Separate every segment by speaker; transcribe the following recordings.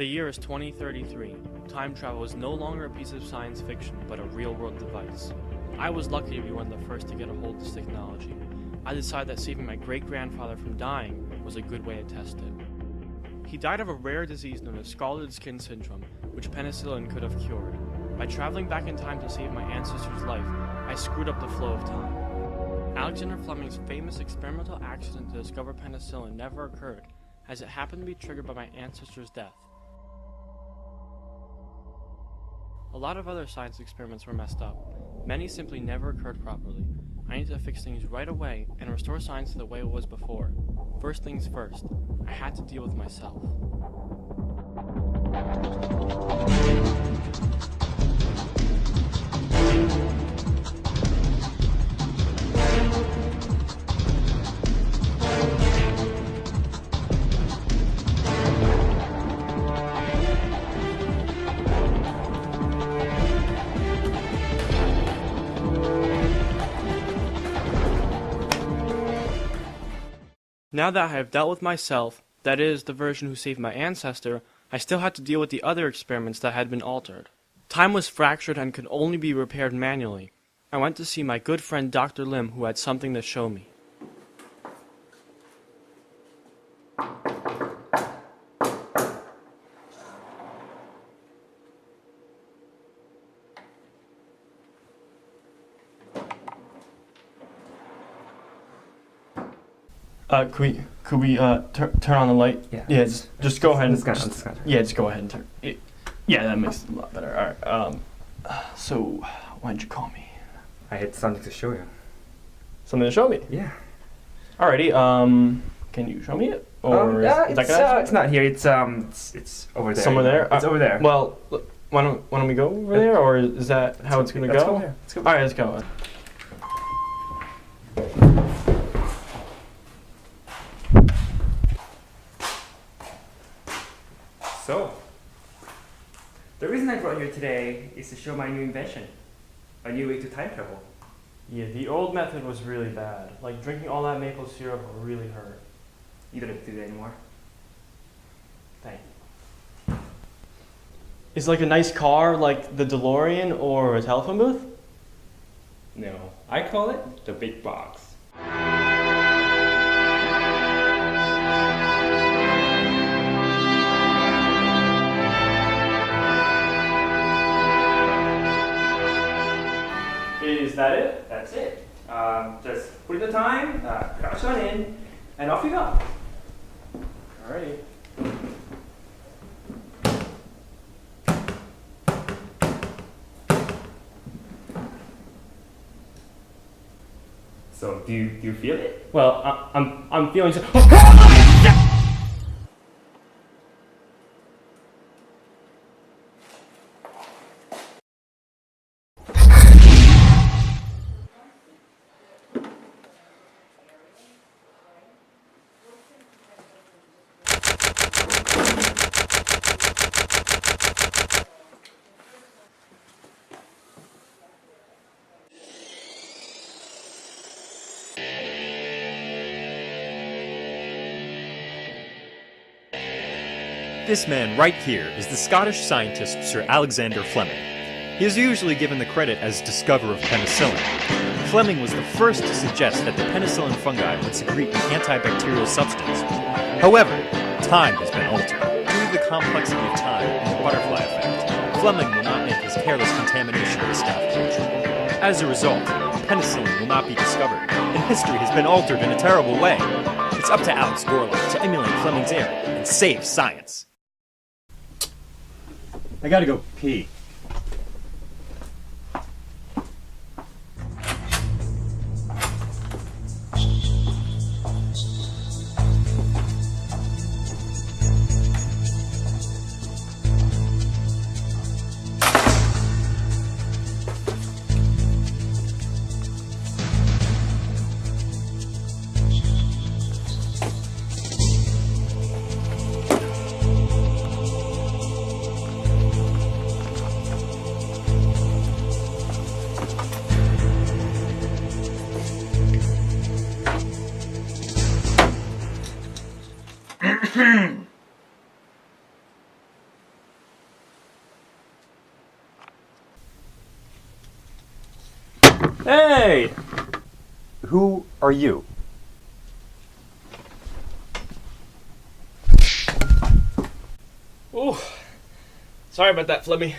Speaker 1: The year is 2033. Time travel is no longer a piece of science fiction, but a real-world device. I was lucky to be one of the first to get a hold of this technology. I decided that saving my great-grandfather from dying was a good way to test it. He died of a rare disease known as scalded skin syndrome, which penicillin could have cured. By traveling back in time to save my ancestor's life, I screwed up the flow of time. Alexander Fleming's famous experimental accident to discover penicillin never occurred, as it happened to be triggered by my ancestor's death. A lot of other science experiments were messed up. Many simply never occurred properly. I need to fix things right away and restore science to the way it was before. First things first, I had to deal with myself. Now that I have dealt with myself, that is, the version who saved my ancestor, I still had to deal with the other experiments that had been altered. Time was fractured and could only be repaired manually. I went to see my good friend Dr. Lim, who had something to show me. Could we turn on the light?
Speaker 2: Yeah.
Speaker 1: Yeah, just go ahead and
Speaker 2: just
Speaker 1: go ahead and turn it. Yeah, that makes it a lot better. Alright, so why'd you call me?
Speaker 2: I had something to show you.
Speaker 1: Something to show me?
Speaker 2: Yeah.
Speaker 1: Alrighty, can you show me it? Or
Speaker 2: it's not here, it's over there.
Speaker 1: Somewhere there?
Speaker 2: It's over there.
Speaker 1: Well, why don't we go over there, or is that how it's gonna go?
Speaker 2: Let's go there. Let's go.
Speaker 1: Alright, let's go.
Speaker 2: So, the reason I brought you here today is to show my new invention, a new way to time travel.
Speaker 1: Yeah, the old method was really bad. Like, drinking all that maple syrup really hurt.
Speaker 2: You don't have to do that anymore.
Speaker 1: Thank you. Is like a nice car like the DeLorean or a telephone booth?
Speaker 2: No, I call it the BigBox.
Speaker 1: Is that it?
Speaker 2: That's it. Just put in the time, crash on in, and off you go.
Speaker 1: Alrighty.
Speaker 2: So, do you feel it?
Speaker 1: Well, I'm feeling so.
Speaker 3: This man right here is the Scottish scientist Sir Alexander Fleming. He is usually given the credit as discoverer of penicillin. Fleming was the first to suggest that the penicillin fungi would secrete an antibacterial substance. However, time has been altered. Due to the complexity of time and the butterfly effect, Fleming will not make his careless contamination of the staff culture. As a result, penicillin will not be discovered, and history has been altered in a terrible way. It's up to TheGorlick to emulate Fleming's era and save science.
Speaker 4: I gotta go pee.
Speaker 3: Hey! Who are you?
Speaker 1: Oh, sorry about that, Flemmy.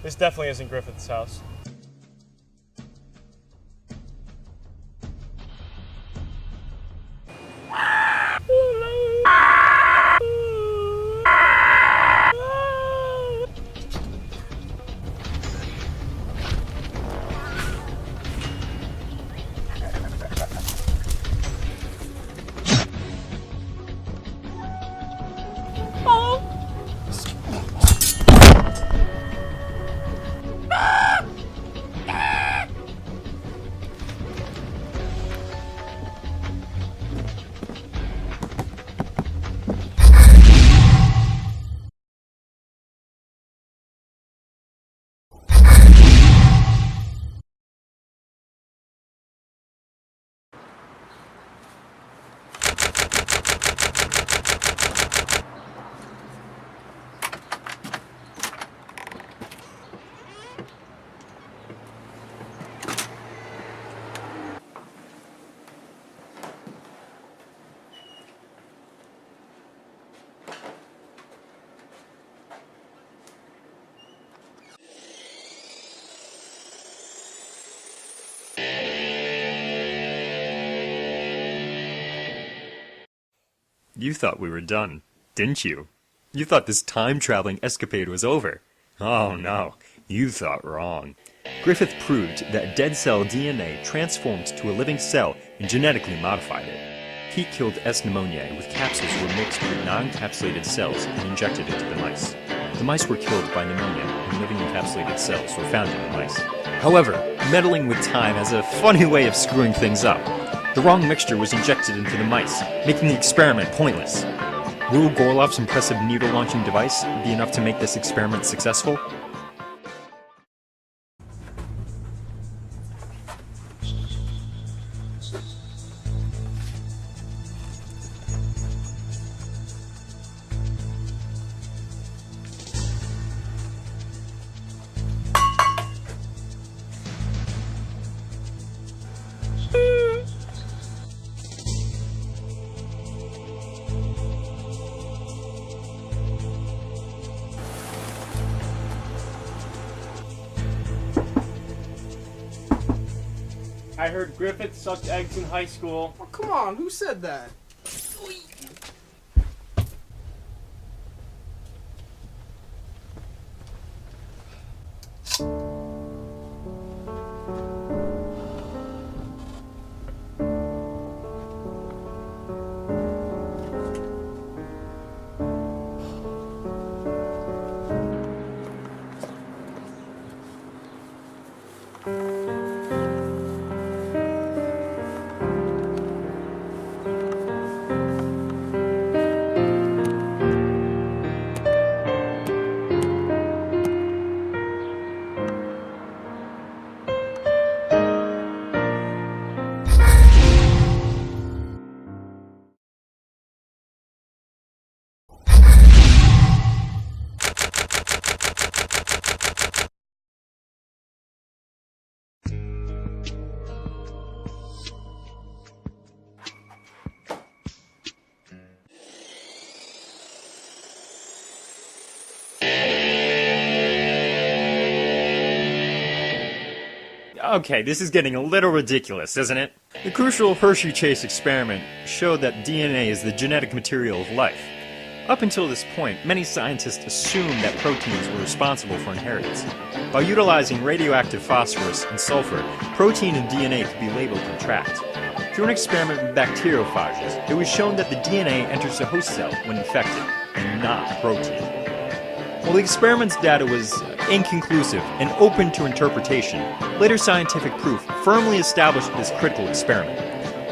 Speaker 1: This definitely isn't Griffith's house.
Speaker 3: You thought we were done, didn't you? You thought this time-traveling escapade was over. Oh no, you thought wrong. Griffith proved that dead cell DNA transformed to a living cell and genetically modified it. He killed S. pneumoniae with capsules were mixed with non-encapsulated cells and injected into the mice. The mice were killed by pneumonia, and living encapsulated cells were found in the mice. However, meddling with time has a funny way of screwing things up. The wrong mixture was injected into the mice, making the experiment pointless. Will Gorloff's impressive needle-launching device be enough to make this experiment successful?
Speaker 1: I heard Griffith sucked eggs in high school.
Speaker 4: Oh, come on, who said that?
Speaker 3: Okay, this is getting a little ridiculous, isn't it? The crucial Hershey-Chase experiment showed that DNA is the genetic material of life. Up until this point, many scientists assumed that proteins were responsible for inheritance. By utilizing radioactive phosphorus and sulfur, protein and DNA could be labeled and tracked. Through an experiment with bacteriophages, it was shown that the DNA enters the host cell when infected, and not protein. While the experiment's data was inconclusive and open to interpretation, later scientific proof firmly established this critical experiment.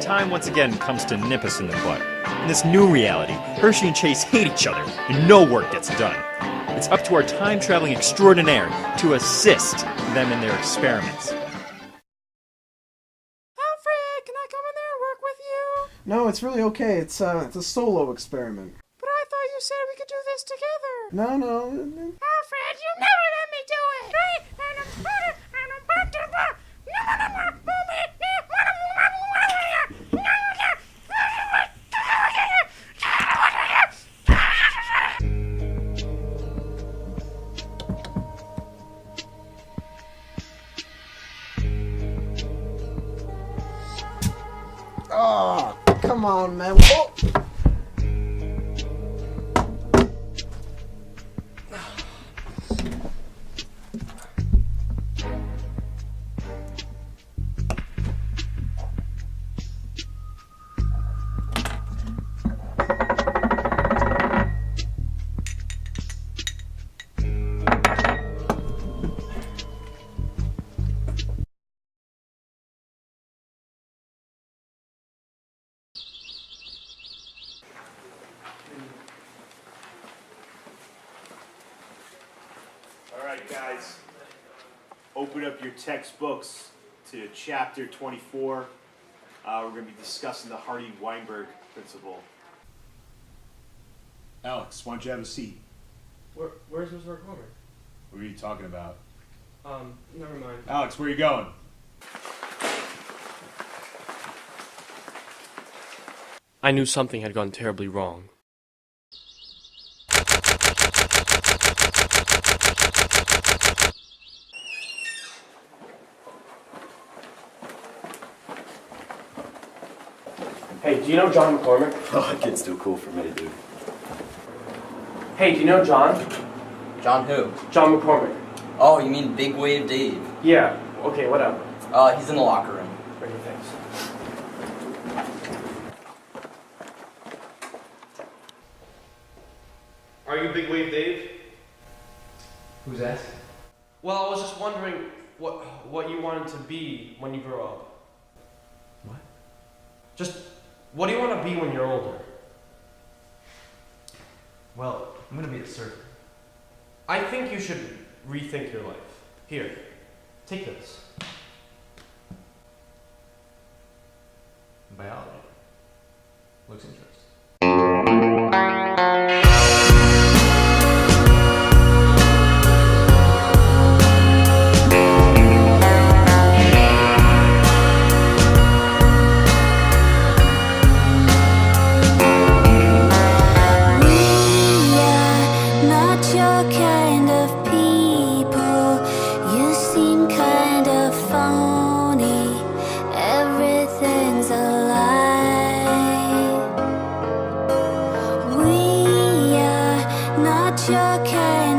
Speaker 3: Time once again comes to nip us in the butt. In this new reality, Hershey and Chase hate each other, and no work gets done. It's up to our time-traveling extraordinaire to assist them in their experiments.
Speaker 1: Alfred, can I come in there and work with you?
Speaker 4: No, it's really okay. It's a solo experiment.
Speaker 1: But I thought you said we could do this together.
Speaker 4: No.
Speaker 1: Alfred, you never let me do it!
Speaker 4: Oh, come on, man. Oh.
Speaker 5: Alright guys, open up your textbooks to chapter 24. We're going to be discussing the Hardy-Weinberg principle. Alex, why don't you have a seat?
Speaker 1: Where's Mr. Corbin?
Speaker 5: What are you talking about?
Speaker 1: Never mind.
Speaker 5: Alex, where are you going?
Speaker 1: I knew something had gone terribly wrong. Hey, do you know John McCormick?
Speaker 6: Oh, that kid's too cool for me, dude.
Speaker 1: Hey, do you know John?
Speaker 7: John who?
Speaker 1: John McCormick.
Speaker 7: Oh, you mean Big Wave Dave?
Speaker 1: Yeah, okay, whatever.
Speaker 7: He's in the locker room.
Speaker 1: Pretty thanks. Are you Big Wave Dave?
Speaker 7: Who's asking?
Speaker 1: Well, I was just wondering what you wanted to be when you grow up.
Speaker 7: What?
Speaker 1: Just, what do you want to be when you're older?
Speaker 7: Well, I'm gonna be a surfer.
Speaker 1: I think you should rethink your life. Here, take this.
Speaker 7: Biology. Looks interesting.
Speaker 8: Not your kind of people. You seem kind of phony. Everything's a lie. We are not your kind.